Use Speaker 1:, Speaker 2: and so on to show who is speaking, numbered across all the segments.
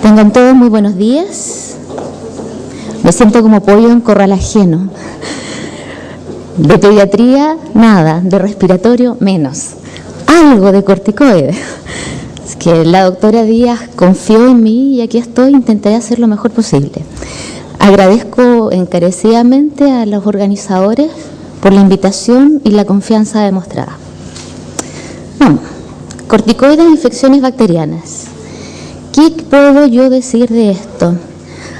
Speaker 1: Tengan todos muy buenos días. Me siento como pollo en corral ajeno. De pediatría, nada. De respiratorio, menos. Algo de corticoides. Es que la doctora Díaz confió en mí y aquí estoy, intentaré hacer lo mejor posible. Agradezco encarecidamente a los organizadores por la invitación y la confianza demostrada. Vamos. Corticoides e infecciones bacterianas. ¿Qué puedo yo decir de esto?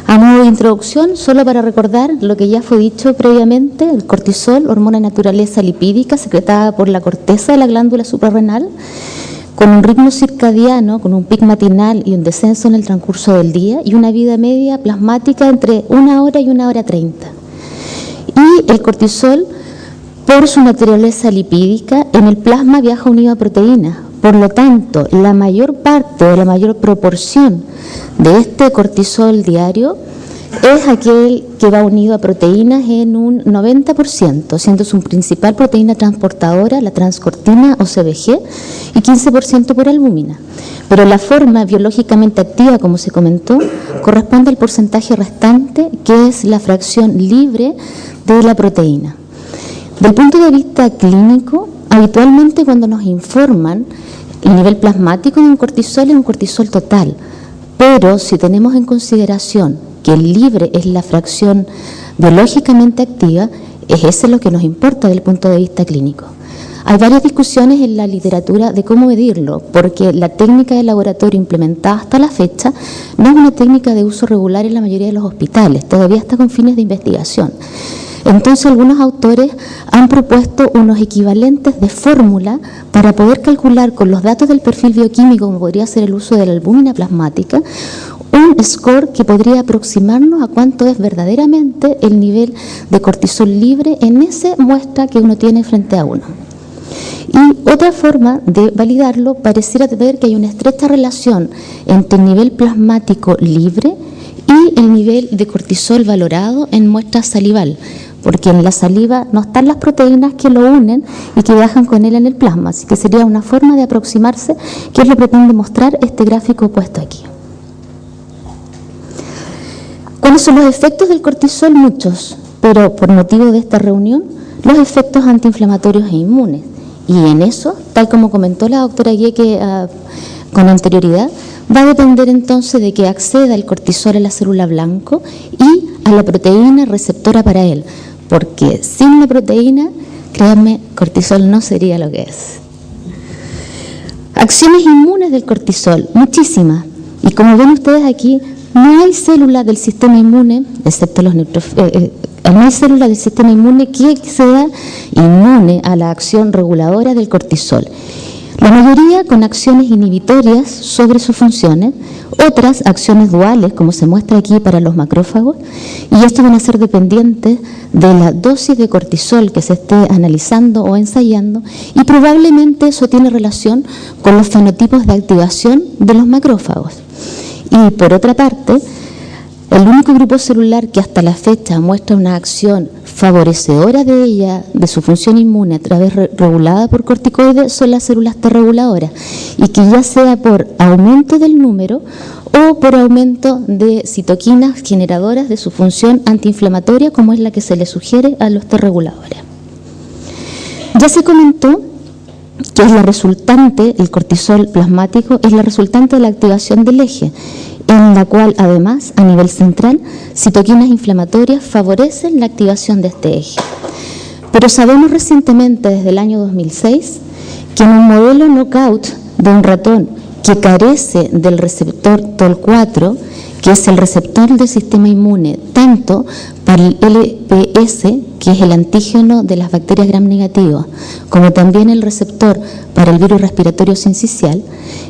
Speaker 1: A modo de introducción, solo para recordar lo que ya fue dicho previamente, el cortisol, hormona de naturaleza lipídica secretada por la corteza de la glándula suprarrenal, con un ritmo circadiano, con un pic matinal y un descenso en el transcurso del día y una vida media plasmática entre 1 hora y 1 hora 30. Y el cortisol, por su naturaleza lipídica, en el plasma viaja unido a proteínas. Por lo tanto, la mayor parte o la mayor proporción de este cortisol diario es aquel que va unido a proteínas en un 90%, siendo su principal proteína transportadora la transcortina o CBG y 15% por albúmina. Pero la forma biológicamente activa, como se comentó, corresponde al porcentaje restante, que es la fracción libre de la proteína. Del punto de vista clínico, habitualmente cuando nos informan el nivel plasmático de un cortisol es un cortisol total, pero si tenemos en consideración que el libre es la fracción biológicamente activa, es ese lo que nos importa desde el punto de vista clínico. Hay varias discusiones en la literatura de cómo medirlo, porque la técnica de laboratorio implementada hasta la fecha no es una técnica de uso regular en la mayoría de los hospitales, todavía está con fines de investigación. Entonces algunos autores han propuesto unos equivalentes de fórmula para poder calcular con los datos del perfil bioquímico, como podría ser el uso de la albúmina plasmática, un score que podría aproximarnos a cuánto es verdaderamente el nivel de cortisol libre en esa muestra que uno tiene frente a uno. Y otra forma de validarlo pareciera ver que hay una estrecha relación entre el nivel plasmático libre y el nivel de cortisol valorado en muestra salival, porque en la saliva no están las proteínas que lo unen y que viajan con él en el plasma, así que sería una forma de aproximarse, que es lo que pretende mostrar este gráfico puesto aquí. ¿Cuáles son los efectos del cortisol? Muchos, pero por motivo de esta reunión, los efectos antiinflamatorios e inmunes. Y en eso, tal como comentó la doctora Gueque con anterioridad, va a depender entonces de que acceda el cortisol a la célula blanco y a la proteína receptora para él, porque sin la proteína, créanme, cortisol no sería lo que es. Acciones inmunes del cortisol, muchísimas. Y como ven ustedes aquí, no hay células del sistema inmune, excepto los no hay células del sistema inmune que sea inmune a la acción reguladora del cortisol. La mayoría con acciones inhibitorias sobre sus funciones, otras acciones duales, como se muestra aquí para los macrófagos, y estos van a ser dependientes de la dosis de cortisol que se esté analizando o ensayando, y probablemente eso tiene relación con los fenotipos de activación de los macrófagos. Y por otra parte, el único grupo celular que hasta la fecha muestra una acción favorecedora de ella, de su función inmune a través regulada por corticoides, son las células T reguladoras, y que ya sea por aumento del número o por aumento de citoquinas generadoras de su función antiinflamatoria, como es la que se le sugiere a los T reguladores. Ya se comentó que es la resultante, el cortisol plasmático, es la resultante de la activación del eje, en la cual además, a nivel central, citoquinas inflamatorias favorecen la activación de este eje. Pero sabemos recientemente, desde el año 2006, que en un modelo knockout de un ratón que carece del receptor TOL4, que es el receptor del sistema inmune, tanto para el LPS, que es el antígeno de las bacterias gram negativas, como también el receptor para el virus respiratorio sincicial,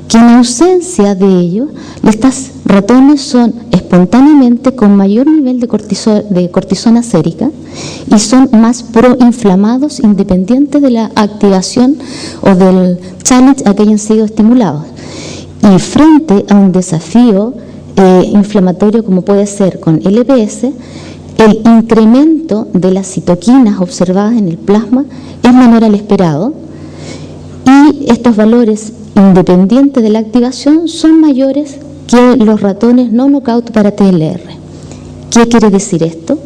Speaker 1: que en ausencia de ello, estos ratones son espontáneamente con mayor nivel de cortisona sérica y son más proinflamados independiente de la activación o del challenge a que hayan sido estimulados. Y frente a un desafío inflamatorio como puede ser con LPS, el incremento de las citoquinas observadas en el plasma es menor al esperado y estos valores independientes de la activación son mayores que los ratones no knockout para TLR. ¿Qué quiere decir esto?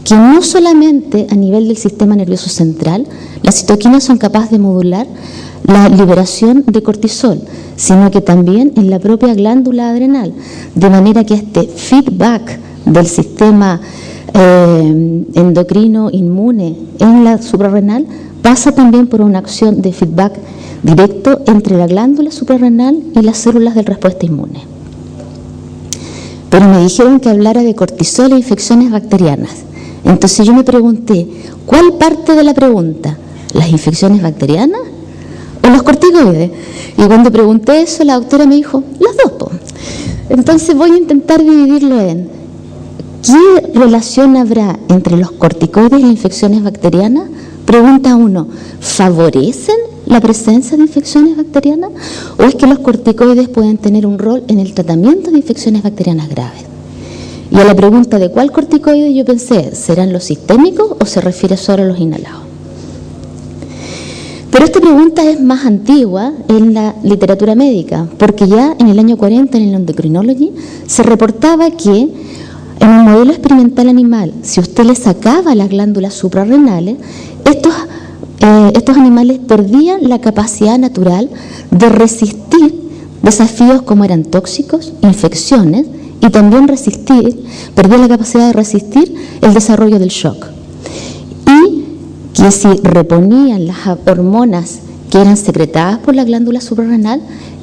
Speaker 1: Que no solamente a nivel del sistema nervioso central, las citoquinas son capaces de modular la liberación de cortisol, sino que también en la propia glándula adrenal, de manera que este feedback del sistema endocrino inmune en la suprarrenal pasa también por una acción de feedback directo entre la glándula suprarrenal y las células de respuesta inmune. Pero me dijeron que hablara de cortisol e infecciones bacterianas. Entonces yo me pregunté, ¿cuál parte de la pregunta? ¿Las infecciones bacterianas o los corticoides? Y cuando pregunté eso, la doctora me dijo, las dos, po. Entonces voy a intentar dividirlo en ¿qué relación habrá entre los corticoides y las infecciones bacterianas? Pregunta 1, ¿favorecen la presencia de infecciones bacterianas? ¿O es que los corticoides pueden tener un rol en el tratamiento de infecciones bacterianas graves? Y a la pregunta de cuál corticoide yo pensé, ¿serán los sistémicos o se refiere solo a los inhalados? Pero esta pregunta es más antigua en la literatura médica, porque ya en el año 40 en el Endocrinology se reportaba que en un modelo experimental animal, si usted le sacaba las glándulas suprarrenales, estos animales perdían la capacidad natural de resistir desafíos como eran tóxicos, infecciones, y también perdían la capacidad de resistir el desarrollo del shock. Y que si reponían las hormonas que eran secretadas por la glándula suprarrenal,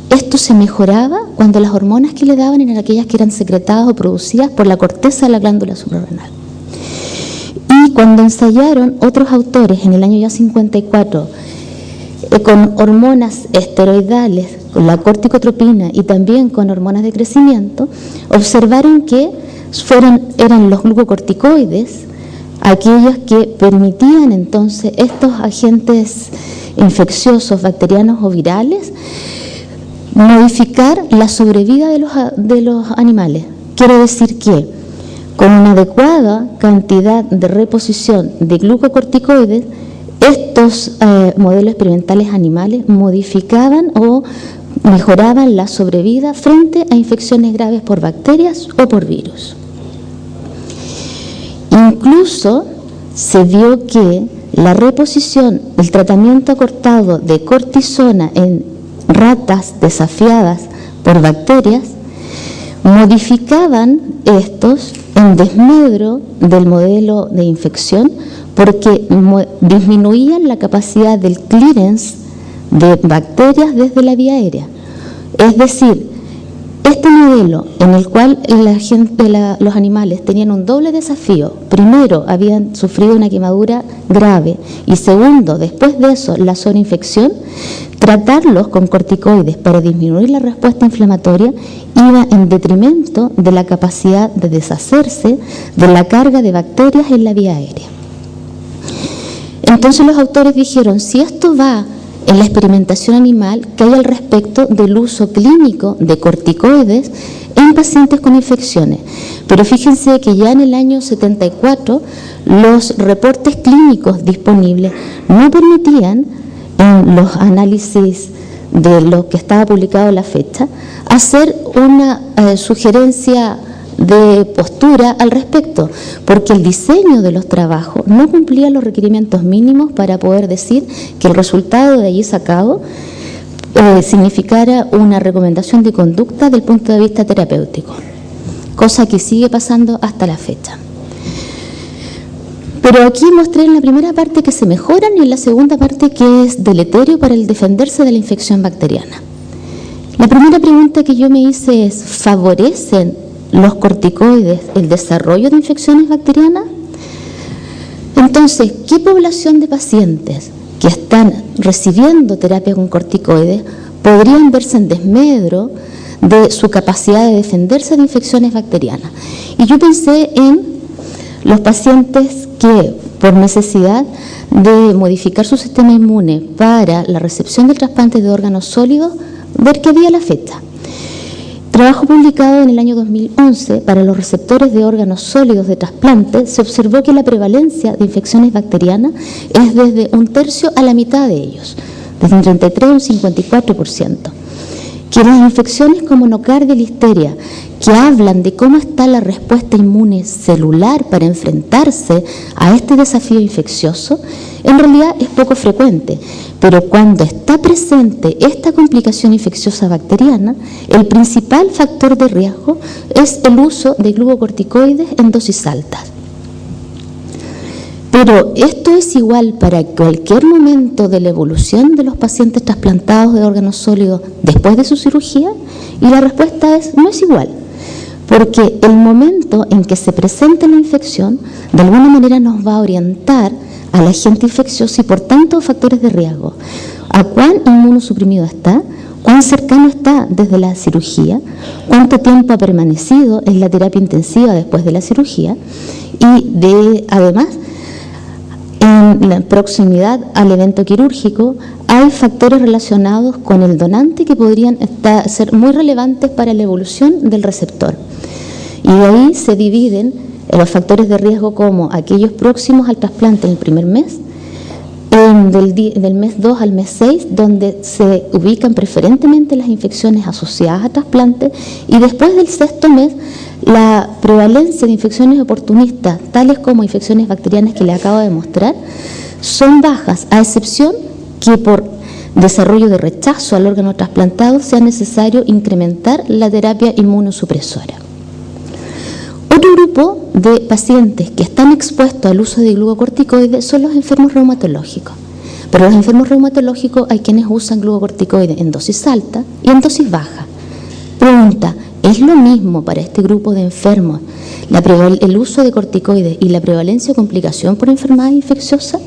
Speaker 1: esto se mejoraba cuando las hormonas que le daban eran aquellas que eran secretadas o producidas por la corteza de la glándula suprarrenal. Y cuando ensayaron otros autores en el año ya 54 con hormonas esteroidales, con la corticotropina y también con hormonas de crecimiento, observaron que eran los glucocorticoides aquellos que permitían entonces estos agentes infecciosos, bacterianos o virales, modificar la sobrevida de los animales. Quiero decir que con una adecuada cantidad de reposición de glucocorticoides, estos modelos experimentales animales modificaban o mejoraban la sobrevida frente a infecciones graves por bacterias o por virus. Incluso se vio que la reposición, el tratamiento acortado de cortisona en ratas desafiadas por bacterias, modificaban estos en desmedro del modelo de infección porque disminuían la capacidad del clearance de bacterias desde la vía aérea. Es decir, este modelo en el cual los animales tenían un doble desafío, primero habían sufrido una quemadura grave y segundo, después de eso, la sobreinfección, tratarlos con corticoides para disminuir la respuesta inflamatoria iba en detrimento de la capacidad de deshacerse de la carga de bacterias en la vía aérea. Entonces los autores dijeron, si esto va en la experimentación animal, que hay al respecto del uso clínico de corticoides en pacientes con infecciones. Pero fíjense que ya en el año 74 los reportes clínicos disponibles no permitían, en los análisis de lo que estaba publicado a la fecha, hacer una sugerencia de postura al respecto, porque el diseño de los trabajos no cumplía los requerimientos mínimos para poder decir que el resultado de allí sacado significara una recomendación de conducta del punto de vista terapéutico, cosa que sigue pasando hasta la fecha. Pero aquí mostré en la primera parte que se mejoran y en la segunda parte que es deleterio para el defenderse de la infección bacteriana. La primera pregunta que yo me hice es, ¿favorecen los corticoides el desarrollo de infecciones bacterianas? Entonces, ¿qué población de pacientes que están recibiendo terapia con corticoides podrían verse en desmedro de su capacidad de defenderse de infecciones bacterianas? Y yo pensé en los pacientes que, por necesidad de modificar su sistema inmune para la recepción del trasplante de órganos sólidos, ver qué había a la fecha. Trabajo publicado en el año 2011 para los receptores de órganos sólidos de trasplante, se observó que la prevalencia de infecciones bacterianas es desde un tercio a la mitad de ellos, desde un 33 a un 54%. que las infecciones como nocardia y listeria, que hablan de cómo está la respuesta inmune celular para enfrentarse a este desafío infeccioso, en realidad es poco frecuente, pero cuando está presente esta complicación infecciosa bacteriana, el principal factor de riesgo es el uso de glucocorticoides en dosis altas. Pero esto es igual para cualquier momento de la evolución de los pacientes trasplantados de órganos sólidos después de su cirugía, y la respuesta es no es igual, porque el momento en que se presenta la infección de alguna manera nos va a orientar al agente infeccioso y por tanto factores de riesgo, a cuán inmunosuprimido está, cuán cercano está desde la cirugía, cuánto tiempo ha permanecido en la terapia intensiva después de la cirugía y además en la proximidad al evento quirúrgico hay factores relacionados con el donante que podrían ser muy relevantes para la evolución del receptor. Y de ahí se dividen los factores de riesgo como aquellos próximos al trasplante en el primer mes, del mes 2 al mes 6, donde se ubican preferentemente las infecciones asociadas a trasplante, y después del sexto mes, la prevalencia de infecciones oportunistas, tales como infecciones bacterianas que le acabo de mostrar, son bajas, a excepción que por desarrollo de rechazo al órgano trasplantado sea necesario incrementar la terapia inmunosupresora. Otro grupo de pacientes que están expuestos al uso de glucocorticoides son los enfermos reumatológicos. Pero los enfermos reumatológicos hay quienes usan glucocorticoides en dosis alta y en dosis baja. Pregunta, ¿es lo mismo para este grupo de enfermos el uso de corticoides y la prevalencia de complicación por enfermedad infecciosa?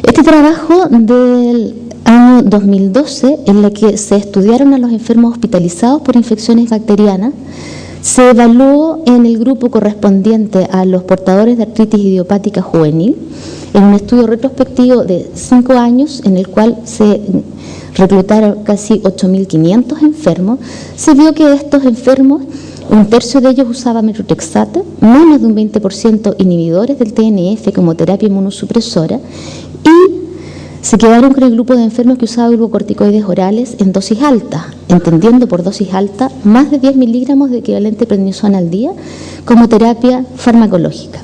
Speaker 1: Este trabajo del año 2012, en el que se estudiaron a los enfermos hospitalizados por infecciones bacterianas, se evaluó en el grupo correspondiente a los portadores de artritis idiopática juvenil, en un estudio retrospectivo de 5 años, en el cual se reclutaron casi 8.500 enfermos. Se vio que de estos enfermos, un tercio de ellos usaba metotrexato, menos de un 20% inhibidores del TNF como terapia inmunosupresora, y se quedaron con el grupo de enfermos que usaba glucocorticoides orales en dosis alta, entendiendo por dosis alta más de 10 miligramos de equivalente prednisona al día como terapia farmacológica.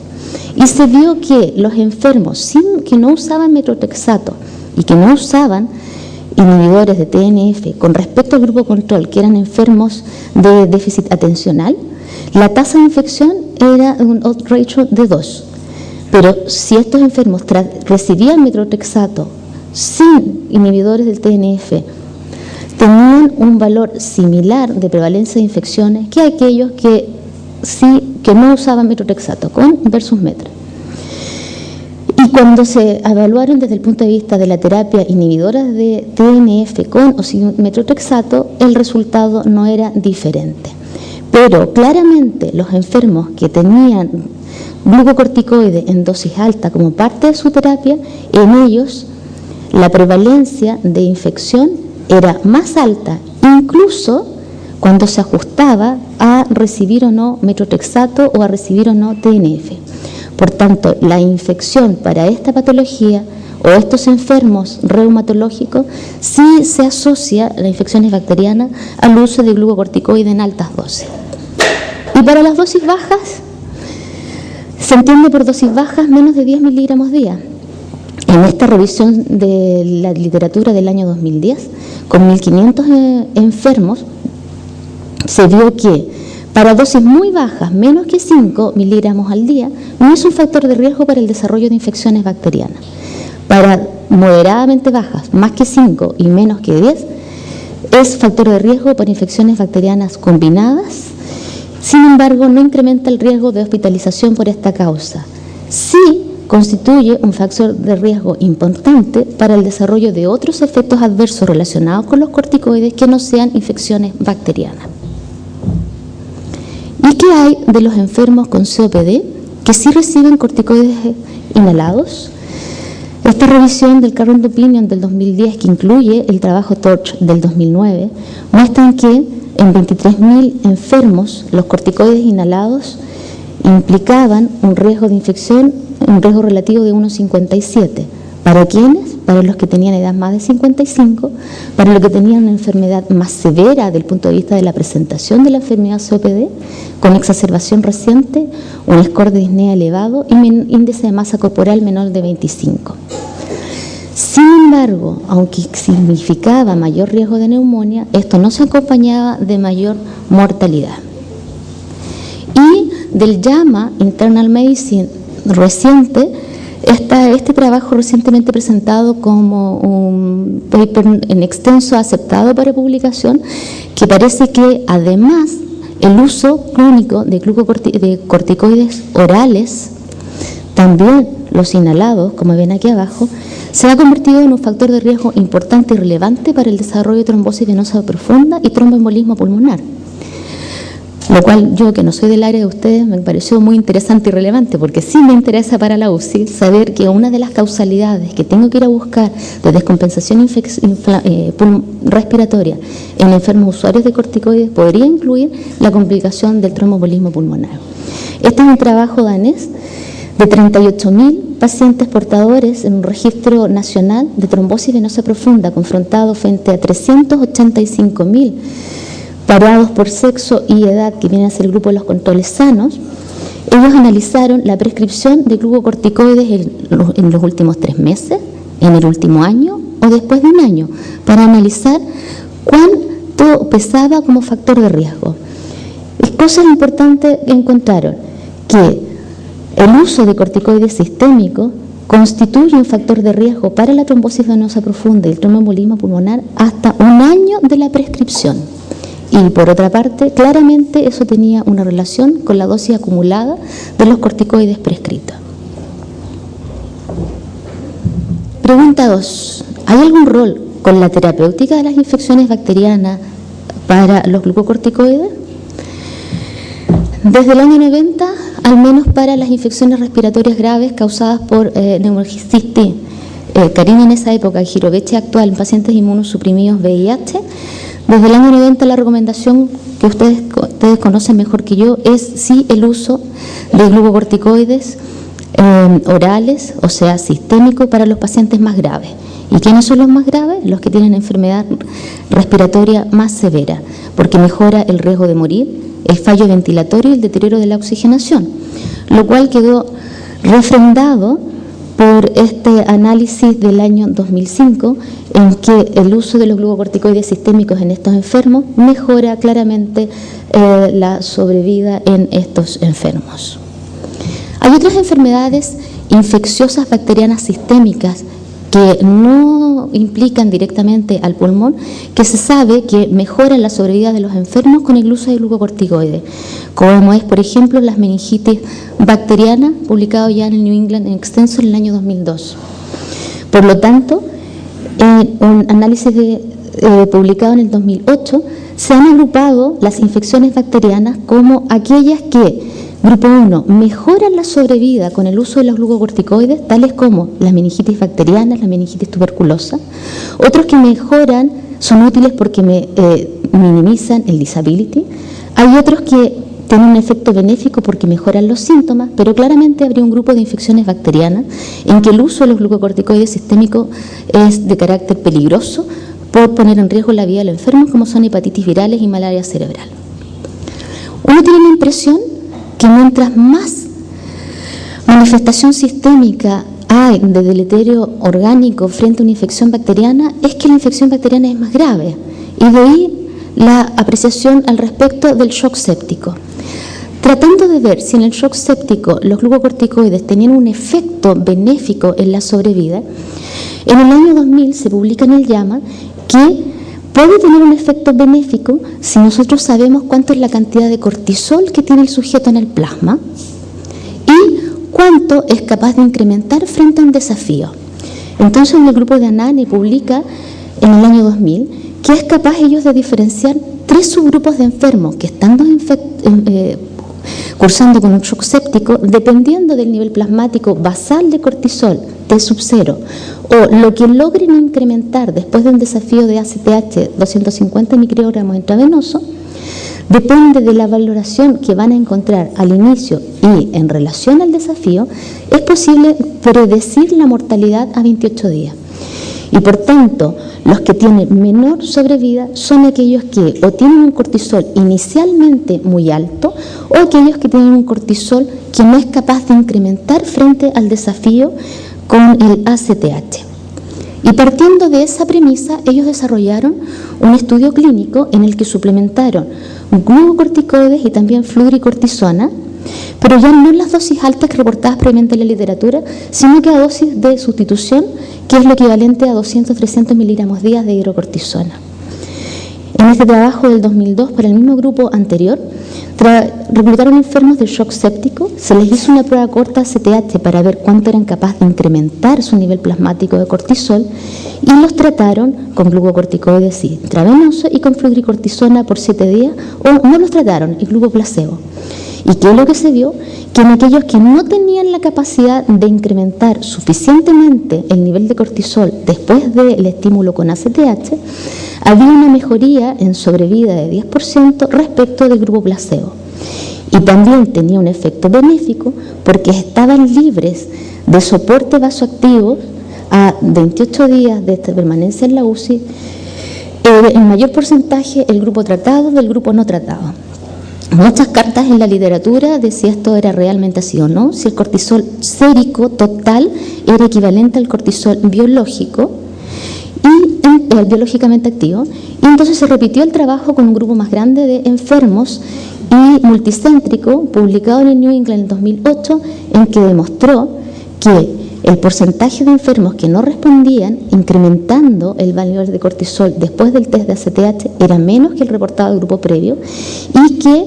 Speaker 1: Y se vio que los enfermos que no usaban metotrexato y que no usaban inhibidores de TNF con respecto al grupo control, que eran enfermos de déficit atencional, la tasa de infección era un odds ratio de 2. Pero si estos enfermos recibían metotrexato sin inhibidores del TNF, tenían un valor similar de prevalencia de infecciones que aquellos que no usaban metotrexato con versus metra. Y cuando se evaluaron desde el punto de vista de la terapia inhibidora de TNF con o sin metotrexato, el resultado no era diferente. Pero claramente los enfermos que tenían glucocorticoide en dosis alta como parte de su terapia, en ellos la prevalencia de infección era más alta, incluso cuando se ajustaba a recibir o no metotrexato o a recibir o no TNF. Por tanto, la infección para esta patología o estos enfermos reumatológicos sí se asocia a las infecciones bacterianas al uso de glucocorticoide en altas dosis. Y para las dosis bajas, se entiende por dosis bajas menos de 10 miligramos día. En esta revisión de la literatura del año 2010, con 1.500 enfermos, se vio que para dosis muy bajas, menos que 5 miligramos al día, no es un factor de riesgo para el desarrollo de infecciones bacterianas. Para moderadamente bajas, más que 5 y menos que 10, es factor de riesgo para infecciones bacterianas combinadas. Sin embargo, no incrementa el riesgo de hospitalización por esta causa. Sí constituye un factor de riesgo importante para el desarrollo de otros efectos adversos relacionados con los corticoides que no sean infecciones bacterianas. ¿Y qué hay de los enfermos con COPD que sí reciben corticoides inhalados? Esta revisión del Current Opinion del 2010, que incluye el trabajo TORCH del 2009, muestran que en 23.000 enfermos los corticoides inhalados implicaban un riesgo de infección, un riesgo relativo de 1,57. ¿Para quiénes? para los que tenían edad más de 55, para los que tenían una enfermedad más severa desde el punto de vista de la presentación de la enfermedad COPD, con exacerbación reciente, un score de disnea elevado y índice de masa corporal menor de 25. Sin embargo, aunque significaba mayor riesgo de neumonía, esto no se acompañaba de mayor mortalidad. Y del JAMA Internal Medicine reciente, este trabajo recientemente presentado como un paper en extenso aceptado para publicación, que parece que además el uso crónico de corticoides orales, también los inhalados, como ven aquí abajo, se ha convertido en un factor de riesgo importante y relevante para el desarrollo de trombosis venosa profunda y tromboembolismo pulmonar. Lo cual yo, que no soy del área de ustedes, me pareció muy interesante y relevante, porque sí me interesa para la UCI saber que una de las causalidades que tengo que ir a buscar de descompensación respiratoria en enfermos usuarios de corticoides podría incluir la complicación del tromboembolismo pulmonar. Este es un trabajo danés de 38.000 pacientes portadores en un registro nacional de trombosis venosa profunda, confrontado frente a 385.000 variados por sexo y edad, que viene a ser el grupo de los controles sanos. Ellos analizaron la prescripción de glucocorticoides en los últimos 3 meses, en el último año o después de un año, para analizar cuánto pesaba como factor de riesgo. Cosas importantes que encontraron: que el uso de corticoides sistémicos constituye un factor de riesgo para la trombosis venosa profunda y el tromboembolismo pulmonar hasta un año de la prescripción. Y por otra parte, claramente eso tenía una relación con la dosis acumulada de los corticoides prescritos. Pregunta 2. ¿Hay algún rol con la terapéutica de las infecciones bacterianas para los glucocorticoides? Desde el año 90, al menos para las infecciones respiratorias graves causadas por neumocistis carina en esa época, y giroveche actual en pacientes inmunosuprimidos VIH, desde el año 90 la recomendación que ustedes conocen mejor que yo es sí el uso de glucocorticoides orales, o sea, sistémico, para los pacientes más graves. ¿Y quiénes son los más graves? Los que tienen enfermedad respiratoria más severa, porque mejora el riesgo de morir, el fallo ventilatorio y el deterioro de la oxigenación, lo cual quedó refrendado por este análisis del año 2005, en que el uso de los glucocorticoides sistémicos en estos enfermos mejora claramente la sobrevida en estos enfermos. Hay otras enfermedades infecciosas bacterianas sistémicas que no implican directamente al pulmón, que se sabe que mejoran la sobrevida de los enfermos con el uso de glucocorticoides, como es, por ejemplo, las meningitis bacterianas, publicado ya en el New England en extenso en el año 2002. Por lo tanto, en un análisis publicado en el 2008, se han agrupado las infecciones bacterianas como aquellas que, grupo 1, mejoran la sobrevida con el uso de los glucocorticoides, tales como las meningitis bacterianas, la meningitis tuberculosa. Otros que mejoran, son útiles porque minimizan el disability. Hay otros que tienen un efecto benéfico porque mejoran los síntomas, pero claramente habría un grupo de infecciones bacterianas en que el uso de los glucocorticoides sistémicos es de carácter peligroso por poner en riesgo la vida del enfermo, como son hepatitis virales y malaria cerebral. Uno tiene la impresión que mientras más manifestación sistémica hay de deleterio orgánico frente a una infección bacteriana, es que la infección bacteriana es más grave, y de ahí la apreciación al respecto del shock séptico. Tratando de ver si en el shock séptico los glucocorticoides tenían un efecto benéfico en la sobrevida, en el año 2000 se publica en el JAMA que puede tener un efecto benéfico si nosotros sabemos cuánto es la cantidad de cortisol que tiene el sujeto en el plasma y cuánto es capaz de incrementar frente a un desafío. Entonces, el grupo de Anani publica en el año 2000 que es capaz ellos de diferenciar 3 subgrupos de enfermos que estando cursando con un shock séptico, dependiendo del nivel plasmático basal de cortisol T sub 0 o lo que logren incrementar después de un desafío de ACTH 250 microgramos intravenoso, depende de la valoración que van a encontrar al inicio y en relación al desafío, es posible predecir la mortalidad a 28 días. Y por tanto, los que tienen menor sobrevida son aquellos que o tienen un cortisol inicialmente muy alto o aquellos que tienen un cortisol que no es capaz de incrementar frente al desafío con el ACTH. Y partiendo de esa premisa, ellos desarrollaron un estudio clínico en el que suplementaron glucocorticoides y también fludricortisona, pero ya no las dosis altas que reportadas previamente en la literatura, sino que a dosis de sustitución, que es lo equivalente a 200-300 miligramos días de hidrocortisona. En este trabajo del 2002, para el mismo grupo anterior, reclutaron enfermos de shock séptico, se les hizo una prueba corta ACTH para ver cuánto eran capaces de incrementar su nivel plasmático de cortisol y los trataron con glucocorticoides intravenosos y con fludricortisona por 7 días, o no los trataron, el grupo placebo. ¿Y qué es lo que se vio? Que en aquellos que no tenían la capacidad de incrementar suficientemente el nivel de cortisol después del estímulo con ACTH, había una mejoría en sobrevida de 10% respecto del grupo placebo. Y también tenía un efecto benéfico porque estaban libres de soporte vasoactivo a 28 días de esta permanencia en la UCI, en mayor porcentaje el grupo tratado del grupo no tratado. Muchas cartas en la literatura decía esto era realmente así o no, si el cortisol sérico total era equivalente al cortisol biológico y biológicamente activo, y entonces se repitió el trabajo con un grupo más grande de enfermos y multicéntrico, publicado en el New England en el 2008, en que demostró que el porcentaje de enfermos que no respondían, incrementando el valor de cortisol después del test de ACTH, era menos que el reportado del grupo previo y que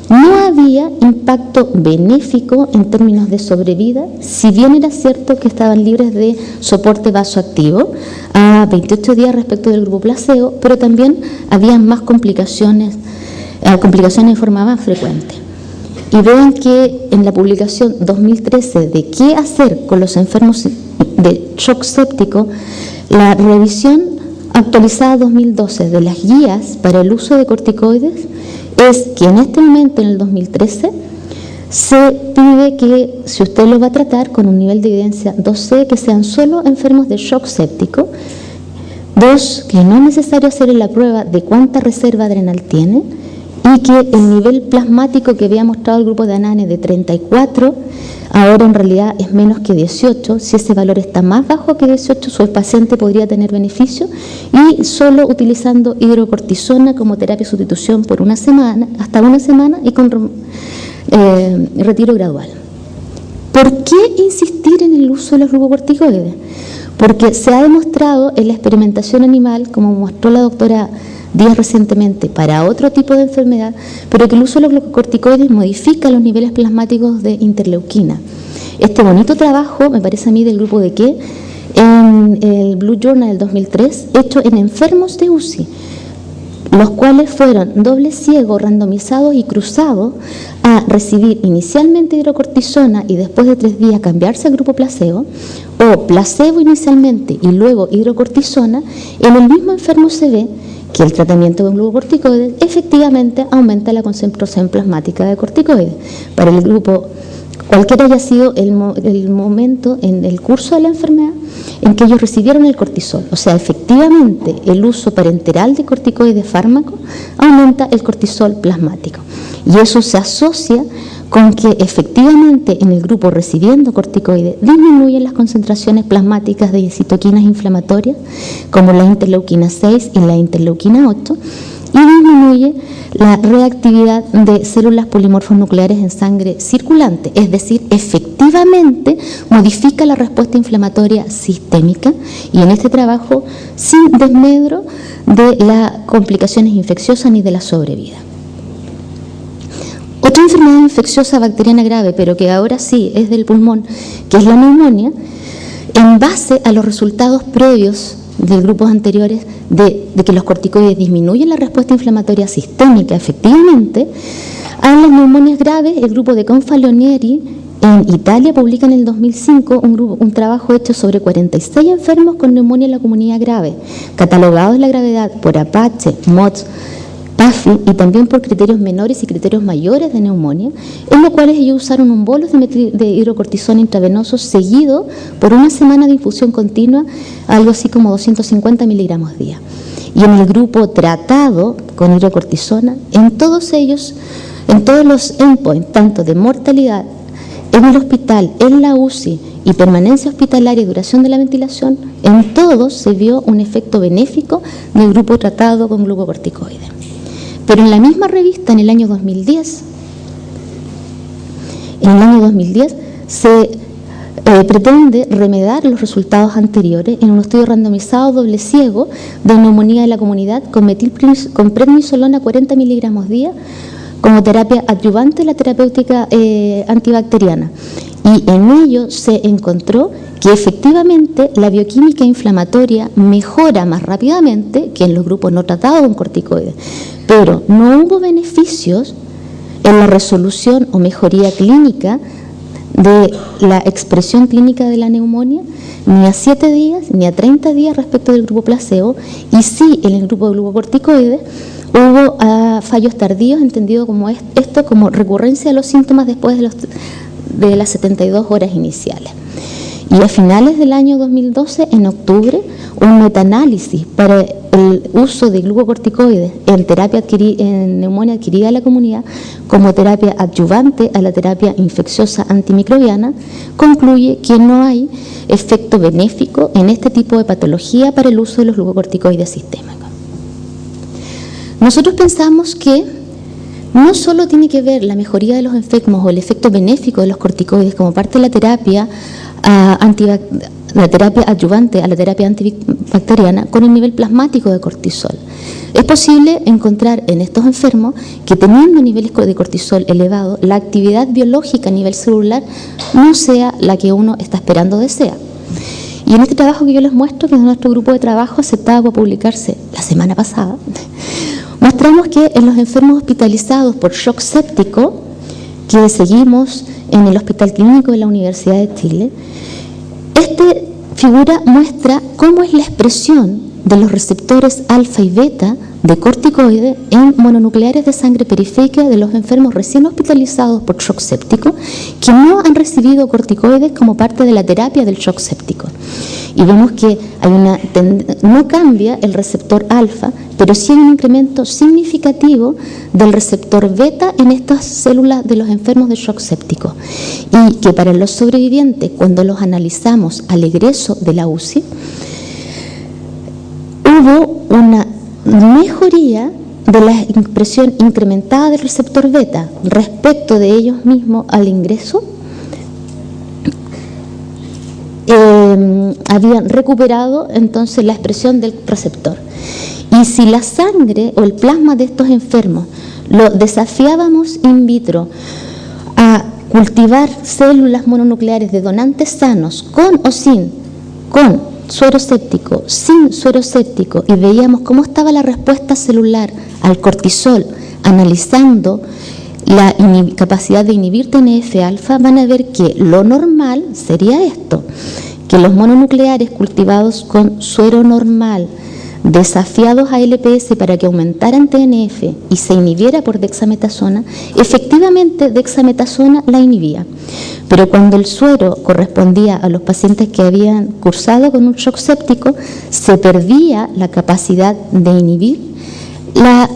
Speaker 1: no había impacto benéfico en términos de sobrevida, si bien era cierto que estaban libres de soporte vasoactivo a 28 días respecto del grupo placebo, pero también había más complicaciones de forma más frecuente. Y vean que en la publicación 2013 de qué hacer con los enfermos de shock séptico, la revisión actualizada 2012 de las guías para el uso de corticoides es que en este momento, en el 2013, se pide que si usted lo va a tratar con un nivel de evidencia 2C, que sean solo enfermos de shock séptico. 2, que no es necesario hacer la prueba de cuánta reserva adrenal tiene, y que el nivel plasmático que había mostrado el grupo de ANANE de 34, ahora en realidad es menos que 18. Si ese valor está más bajo que 18, su paciente podría tener beneficio, y solo utilizando hidrocortisona como terapia de sustitución por una semana, hasta una semana, y con retiro gradual. ¿Por qué insistir en el uso de los glucocorticoides? Porque se ha demostrado en la experimentación animal, como mostró la doctora Díaz recientemente, para otro tipo de enfermedad, pero que el uso de los glucocorticoides modifica los niveles plasmáticos de interleuquina. Este bonito trabajo, me parece a mí, del grupo de Ke, en el Blue Journal del 2003, hecho en enfermos de UCI, los cuales fueron doble ciego, randomizados y cruzados a recibir inicialmente hidrocortisona y después de 3 días cambiarse al grupo placebo, o placebo inicialmente y luego hidrocortisona. En el mismo enfermo se ve que el tratamiento con glucocorticoides efectivamente aumenta la concentración plasmática de corticoides. Para el grupo, cualquiera haya sido el momento en el curso de la enfermedad en que ellos recibieron el cortisol. O sea, efectivamente el uso parenteral de corticoides fármaco aumenta el cortisol plasmático. Y eso se asocia con que efectivamente en el grupo recibiendo corticoides disminuyen las concentraciones plasmáticas de citoquinas inflamatorias, como la interleuquina 6 y la interleuquina 8, y disminuye la reactividad de células polimorfos nucleares en sangre circulante, es decir, efectivamente modifica la respuesta inflamatoria sistémica, y en este trabajo sin desmedro de las complicaciones infecciosas ni de la sobrevida. Otra enfermedad infecciosa bacteriana grave, pero que ahora sí es del pulmón, que es la neumonía, en base a los resultados previos de grupos anteriores de que los corticoides disminuyen la respuesta inflamatoria sistémica, efectivamente, a las neumonias graves, el grupo de Confalonieri en Italia publica en el 2005 un trabajo hecho sobre 46 enfermos con neumonía en la comunidad grave, catalogados de la gravedad por Apache, Motz, PAFI y también por criterios menores y criterios mayores de neumonía, en los cuales ellos usaron un bolus de hidrocortisona intravenoso seguido por una semana de infusión continua, algo así como 250 miligramos día. Y en el grupo tratado con hidrocortisona, en todos ellos, en todos los endpoints, tanto de mortalidad en el hospital, en la UCI y permanencia hospitalaria y duración de la ventilación, en todos se vio un efecto benéfico del grupo tratado con glucocorticoides. Pero en la misma revista, en el año 2010, se pretende remediar los resultados anteriores en un estudio randomizado doble ciego de neumonía de la comunidad con prednisolona 40 miligramos día como terapia adyuvante a la terapéutica antibacteriana. Y en ello se encontró que efectivamente la bioquímica inflamatoria mejora más rápidamente que en los grupos no tratados con corticoides, pero no hubo beneficios en la resolución o mejoría clínica de la expresión clínica de la neumonía, ni a 7 días ni a 30 días respecto del grupo placebo, y sí en el grupo de glucocorticoides hubo fallos tardíos, entendido como esto como recurrencia de los síntomas después de las 72 horas iniciales. Y a finales del año 2012, en octubre, un metaanálisis para el uso de glucocorticoides en neumonía adquirida en la comunidad como terapia adyuvante a la terapia infecciosa antimicrobiana concluye que no hay efecto benéfico en este tipo de patología para el uso de los glucocorticoides sistémicos. Nosotros pensamos que no solo tiene que ver la mejoría de los enfermos o el efecto benéfico de los corticoides como parte de la terapia adyuvante a la terapia antibacteriana con el nivel plasmático de cortisol. Es posible encontrar en estos enfermos que teniendo niveles de cortisol elevados, la actividad biológica a nivel celular no sea la que uno está esperando o desea. Y en este trabajo que yo les muestro, que es nuestro grupo de trabajo aceptado para publicarse la semana pasada, mostramos que en los enfermos hospitalizados por shock séptico, que seguimos en el Hospital Clínico de la Universidad de Chile, esta figura muestra cómo es la expresión de los receptores alfa y beta de corticoides en mononucleares de sangre periférica de los enfermos recién hospitalizados por shock séptico que no han recibido corticoides como parte de la terapia del shock séptico. Y vemos que no cambia el receptor alfa, pero sí hay un incremento significativo del receptor beta en estas células de los enfermos de shock séptico. Y que para los sobrevivientes, cuando los analizamos al egreso de la UCI, hubo una mejoría de la expresión incrementada del receptor beta respecto de ellos mismos al ingreso. Habían recuperado entonces la expresión del receptor. Y si la sangre o el plasma de estos enfermos lo desafiábamos in vitro a cultivar células mononucleares de donantes sanos con o sin, con suero séptico, sin suero séptico, y veíamos cómo estaba la respuesta celular al cortisol, analizando la capacidad de inhibir TNF-alfa, van a ver que lo normal sería esto, que los mononucleares cultivados con suero normal, desafiados a LPS para que aumentaran TNF y se inhibiera por dexametasona, efectivamente dexametasona la inhibía. Pero cuando el suero correspondía a los pacientes que habían cursado con un shock séptico, se perdía la capacidad de inhibir la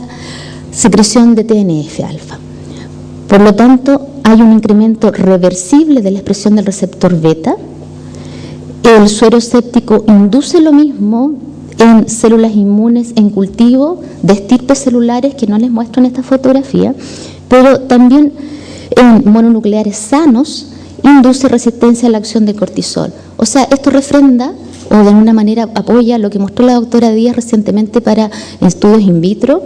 Speaker 1: secreción de TNF-alfa. Por lo tanto, hay un incremento reversible de la expresión del receptor beta. El suero séptico induce lo mismo en células inmunes en cultivo de estirpes celulares que no les muestro en esta fotografía, pero también en mononucleares sanos induce resistencia a la acción de cortisol. O sea, esto refrenda o de alguna manera apoya lo que mostró la doctora Díaz recientemente para estudios in vitro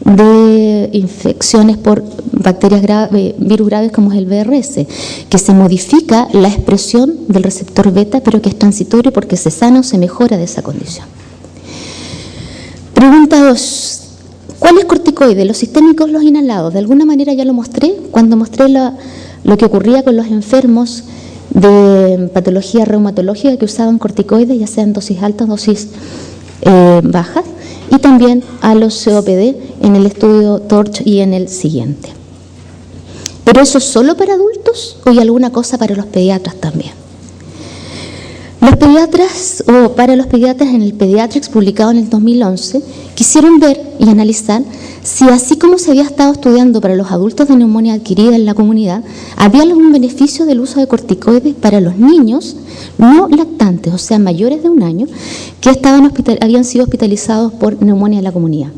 Speaker 1: de infecciones por bacterias graves, virus graves como es el VRS, que se modifica la expresión del receptor beta, pero que es transitorio porque se sana o se mejora de esa condición. Pregunta 2. ¿Cuáles corticoides? ¿Los sistémicos, los inhalados? De alguna manera ya lo mostré cuando mostré lo que ocurría con los enfermos de patología reumatológica que usaban corticoides, ya sean dosis altas, dosis bajas. y también a los COPD en el estudio TORCH y en el siguiente. ¿Pero eso es solo para adultos o hay alguna cosa para los pediatras también? Para los pediatras en el Pediatrics publicado en el 2011, quisieron ver y analizar si así como se había estado estudiando para los adultos de neumonía adquirida en la comunidad, había algún beneficio del uso de corticoides para los niños no lactantes, o sea, mayores de 1 año, que habían sido hospitalizados por neumonía en la comunidad.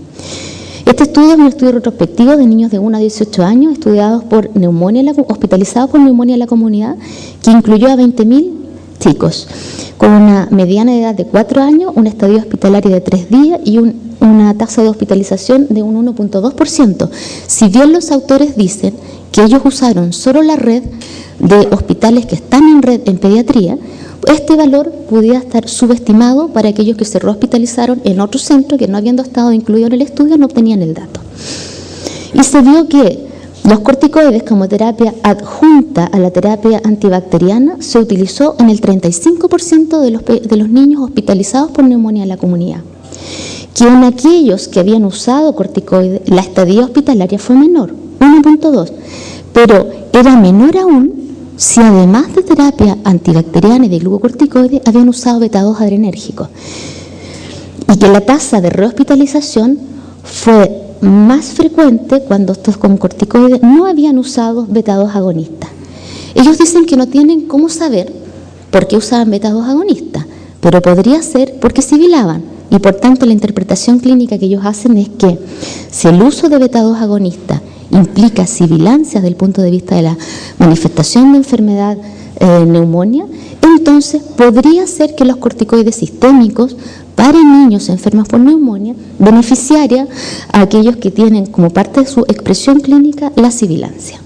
Speaker 1: Este estudio es un estudio retrospectivo de niños de 1 a 18 años hospitalizados por neumonía en la comunidad, que incluyó a 20.000 chicos, con una mediana de edad de 4 años, una estadía hospitalaria de 3 días y una tasa de hospitalización de un 1.2%. Si bien los autores dicen que ellos usaron solo la red de hospitales que están en red en pediatría, este valor pudiera estar subestimado para aquellos que se rehospitalizaron en otro centro que, no habiendo estado incluido en el estudio, no obtenían el dato. Y se vio que los corticoides como terapia adjunta a la terapia antibacteriana se utilizó en el 35% de los niños hospitalizados por neumonía en la comunidad. Que en aquellos que habían usado corticoides, la estadía hospitalaria fue menor, 1.2, pero era menor aún si además de terapia antibacteriana y de glucocorticoides habían usado beta-2 adrenérgicos. Y que la tasa de rehospitalización fue más frecuente cuando estos con corticoides no habían usado beta-2 agonistas. Ellos dicen que no tienen cómo saber por qué usaban beta-2 agonistas, pero podría ser porque sibilaban, y por tanto la interpretación clínica que ellos hacen es que si el uso de beta-2 agonistas implica sibilancias desde el punto de vista de la manifestación de enfermedad neumonía, entonces podría ser que los corticoides sistémicos para niños enfermos por neumonía beneficiaría a aquellos que tienen como parte de su expresión clínica la sibilancia.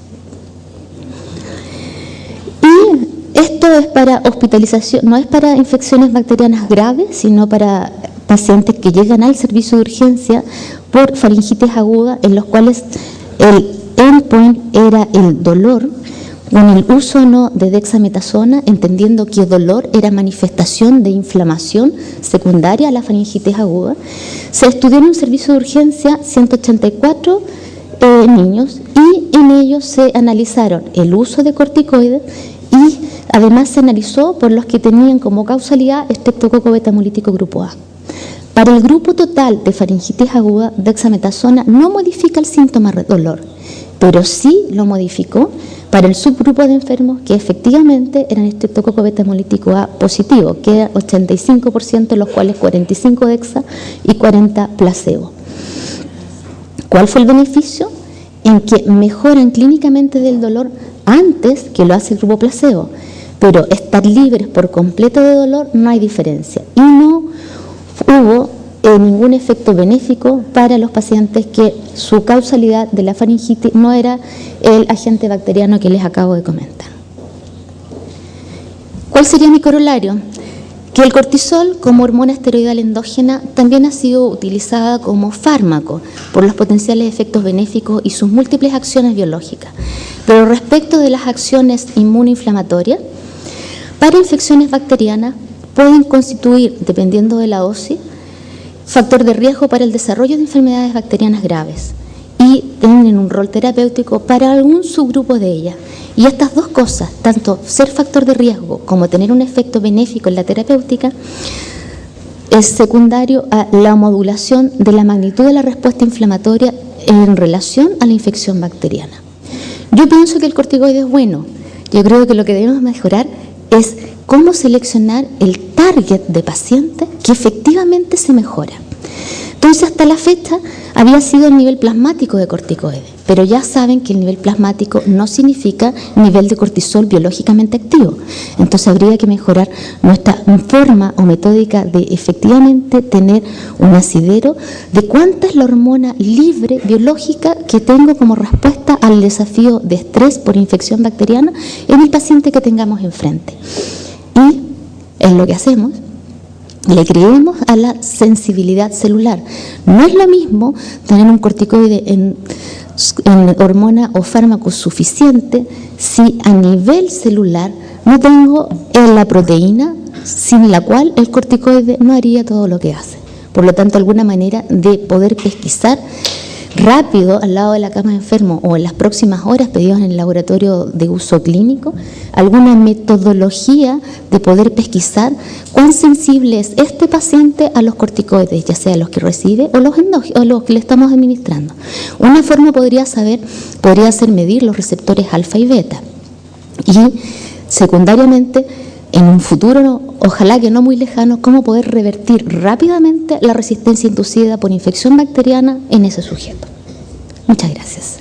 Speaker 1: Y esto es para hospitalización, no es para infecciones bacterianas graves, sino para pacientes que llegan al servicio de urgencia por faringitis aguda, en los cuales el endpoint era el dolor, con el uso no de dexametasona, entendiendo que dolor era manifestación de inflamación secundaria a la faringitis aguda. Se estudió en un servicio de urgencia 184 niños y en ellos se analizaron el uso de corticoides y además se analizó por los que tenían como causalidad estreptococo betamolítico grupo A. Para el grupo total de faringitis aguda, dexametasona no modifica el síntoma de dolor, pero sí lo modificó para el subgrupo de enfermos que efectivamente eran estreptococo betamolítico A positivo, que era 85%, de los cuales 45 dexa y 40 placebo. ¿Cuál fue el beneficio? En que mejoran clínicamente del dolor antes que lo hace el grupo placebo, pero estar libres por completo de dolor no hay diferencia y no hubo ningún efecto benéfico para los pacientes que su causalidad de la faringitis no era el agente bacteriano que les acabo de comentar. ¿Cuál sería mi corolario? Que el cortisol como hormona esteroidal endógena también ha sido utilizada como fármaco por los potenciales efectos benéficos y sus múltiples acciones biológicas. Pero respecto de las acciones inmunoinflamatorias, para infecciones bacterianas pueden constituir, dependiendo de la dosis, factor de riesgo para el desarrollo de enfermedades bacterianas graves y tienen un rol terapéutico para algún subgrupo de ellas. Y estas dos cosas, tanto ser factor de riesgo como tener un efecto benéfico en la terapéutica, es secundario a la modulación de la magnitud de la respuesta inflamatoria en relación a la infección bacteriana. Yo pienso que el corticoide es bueno. Yo creo que lo que debemos mejorar es cómo seleccionar el target de pacientes que efectivamente se mejora. Entonces, hasta la fecha había sido el nivel plasmático de corticoides, pero ya saben que el nivel plasmático no significa nivel de cortisol biológicamente activo. Entonces, habría que mejorar nuestra forma o metódica de efectivamente tener un asidero de cuánta es la hormona libre biológica que tengo como respuesta al desafío de estrés por infección bacteriana en el paciente que tengamos enfrente. Y en lo que hacemos, le creemos a la sensibilidad celular. No es lo mismo tener un corticoide en hormona o fármaco suficiente si a nivel celular no tengo la proteína sin la cual el corticoide no haría todo lo que hace. Por lo tanto, alguna manera de poder pesquisar rápido al lado de la cama de enfermo o en las próximas horas pedidos en el laboratorio de uso clínico, alguna metodología de poder pesquisar cuán sensible es este paciente a los corticoides, ya sea los que recibe o los que le estamos administrando. Una forma podría ser medir los receptores alfa y beta y secundariamente en un futuro, ojalá que no muy lejano, cómo poder revertir rápidamente la resistencia inducida por infección bacteriana en ese sujeto. Muchas gracias.